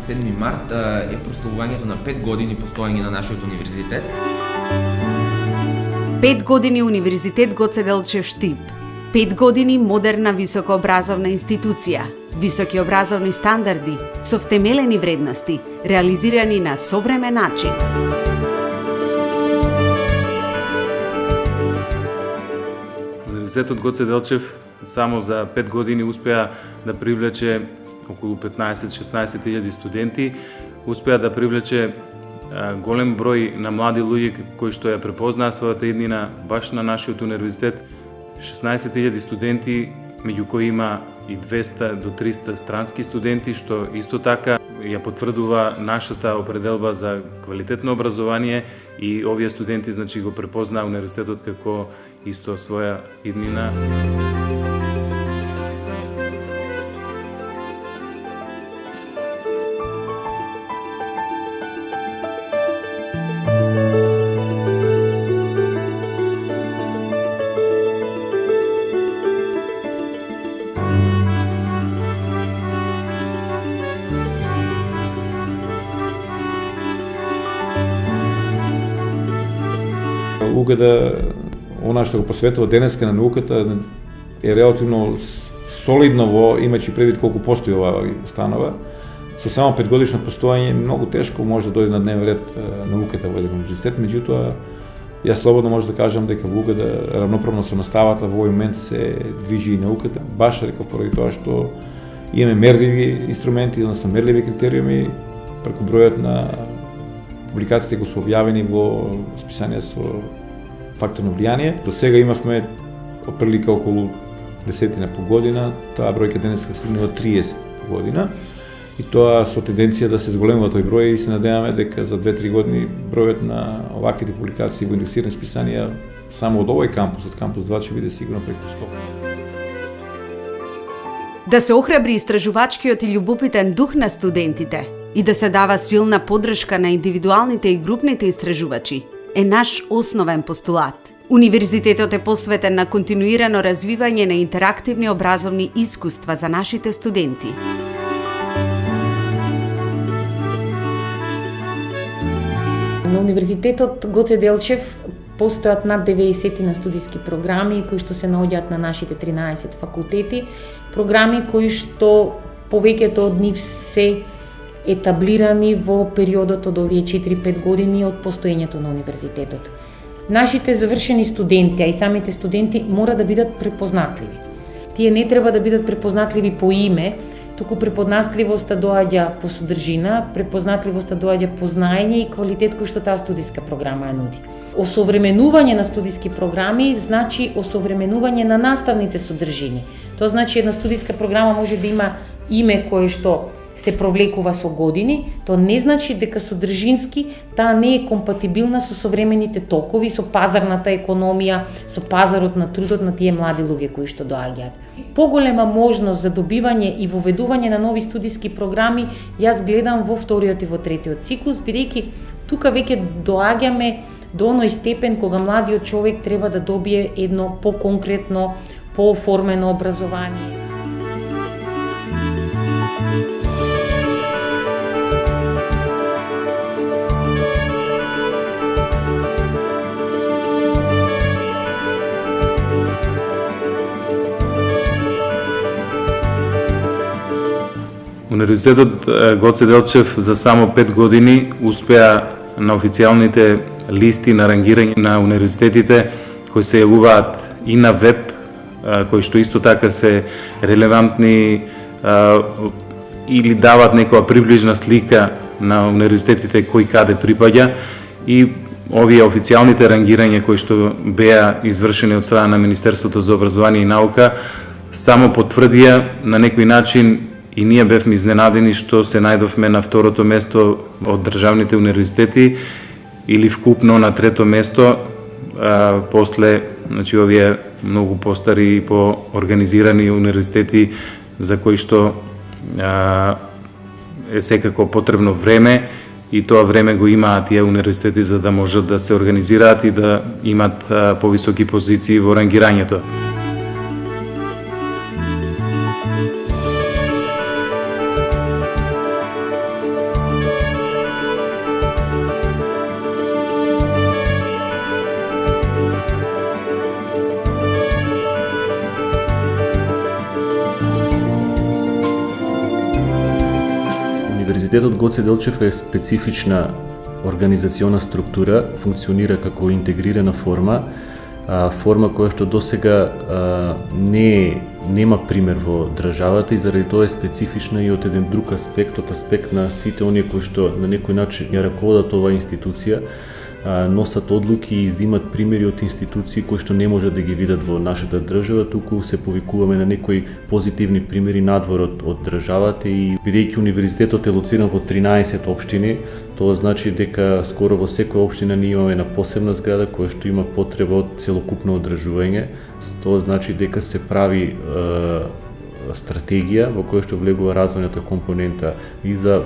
7 март е прославувањето на 5 години постоење на нашиот универзитет. 5 години Универзитет Гоце Делчев Штип. 5 години модерна високообразовна институција, високи образовни стандарди, со втемелени вредности, реализирани на современ начин. Универзитетот Гоце Делчев само за 5 години успеа да привлече околу 15-16 илјади студенти, успеа да привлече голем број на млади луѓе кои што ја препознаа својата иднина баш на нашиот универзитет. 16.000 студенти, меѓу кои има и 200 до 300 странски студенти, што исто така ја потврдува нашата определба за квалитетно образование и овие студенти значи го препознаа универзитетот како исто своја иднина. УГД, она што го посветува денеска на науката, е релативно солидно во имајќи предвид колку постои оваа установа. Со само 5 годишно постоење многу тешко може да дојде на дневен ред науката во еден универзитет, меѓутоа јас слободно може да кажам дека во УГД равноправно со наставата во овој момент се движи и науката, баш реков поради тоа што имаме мерливи инструменти, односно мерливи критериуми преку бројот на публикациите кои се објавени во списанија со факторно влијание. До сега имавме отприлика околу 10 по година, таа бројка денеска стигнува 30 по година и тоа со тенденција да се зголемува тој број и се надеваме дека за 2-3 години бројот на оваквите публикации во индексирани списанија само од овој кампус, од кампус 2 ќе биде сигурно преку 100. Да се охрабри истражувачкиот и љубопитен дух на студентите и да се дава силна поддршка на индивидуалните и групните истражувачи е наш основен постулат. Универзитетот е посветен на континуирано развивање на интерактивни образовни искуства за нашите студенти. На Универзитетот Гоце Делчев постојат над 90 на студиски програми кои што се наоѓаат на нашите 13 факултети, програми кои што повеќето од нив се етаблирани во периодот од овие 4-5 години од постоењето на универзитетот. Нашите завршени студенти, а и самите студенти мора да бидат препознатливи. Тие не треба да бидат препознатливи по име, туку препознатливоста доаѓа по содржина, препознатливоста доаѓа по знаење и квалитет кој што таа студиска програма ја нуди. Осовременување на студиски програми значи осовременување на наставните содржини. Тоа значи една студиска програма може да има име кое што се провлекува со години, тоа не значи дека содржински таа не е компатибилна со современите токови, со пазарната економија, со пазарот на трудот на тие млади луѓе кои што доаѓаат. Поголема можност за добивање и воведување на нови студиски програми јас гледам во вториот и во третиот циклус, бидејќи тука веќе доаѓаме до оној степен кога младиот човек треба да добие едно поконкретно, пооформено образование. Универзитетот Гоце Делчев за само 5 години успеа на официјалните листи на рангирање на универзитетите кои се јавуваат и на веб, кои што исто така се релевантни или дават некоја приближна слика на универзитетите кои каде припаѓа, и овие официјалните рангирања кои што беа извршени од страна на Министерството за образование и наука само потврдија на некој начин. И ние бевме изненадени што се најдовме на второто место од државните универзитети или вкупно на трето место после овие многу постари и поорганизирани универзитети за кои што е секако потребно време и тоа време го имаат тие универзитети за да можат да се организираат и да имат повисоки позиции во рангирањето. Универзитетот Гоце Делчев е специфична организациона структура, функционира како интегрирана форма, форма која што досега нема пример во државата и заради тоа е специфична и од еден друг аспект, од аспект на сите оние кои што на некој начин ја раководат оваа институција, носат одлуки и изимат примери од институции кои што не можат да ги видат во нашата држава, туку се повикуваме на некои позитивни примери надвор од државата и бидејќи универзитетот е лоциран во 13 општини, тоа значи дека скоро во секоја општина ние имаме една посебна зграда која што има потреба од целокупно одржување. Тоа значи дека се прави стратегија во која што влегува развојната компонента и за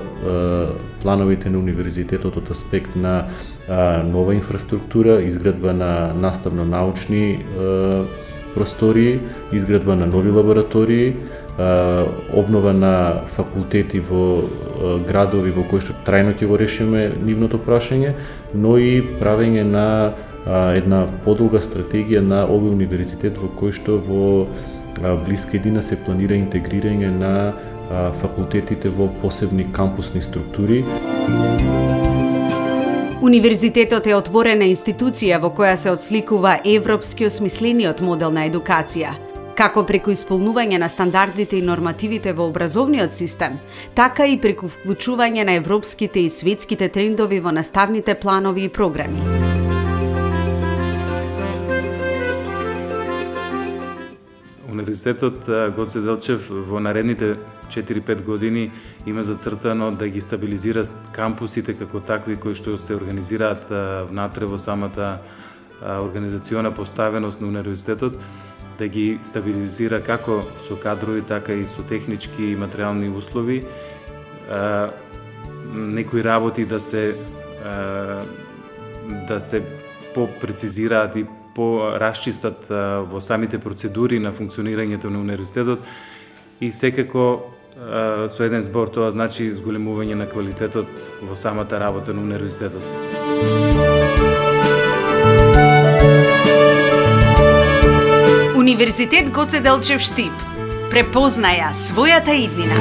плановите на универзитетот од аспект на нова инфраструктура, изградба на наставно-научни простории, изградба на нови лаборатории, обнова на факултети во градови во кои што трајно ќе го решиме нивното прашање, но и правење на една подолга стратегија на овој универзитет во кој што во блиска иднина се планира интегрирање на факултетите во посебни кампусни структури. Универзитетот е отворена институција во која се отсликува европски осмислениот модел на едукација, како преку исполнување на стандардите и нормативите во образовниот систем, така и преку вклучување на европските и светските трендови во наставните планови и програми. Универзитетот Гоце Делчев во наредните 4-5 години има зацртано да ги стабилизира кампусите како такви кои што се организираат внатре во самата организациона поставеност на универзитетот, да ги стабилизира како со кадрови, така и со технички и материјални услови, некои работи да се попрецизираат и по-расчистат во самите процедури на функционирањето на универзитетот и секако со еден збор тоа значи зголемување на квалитетот во самата работа на универзитетот. Универзитет Гоце Делчев Штип препознаја својата иднина.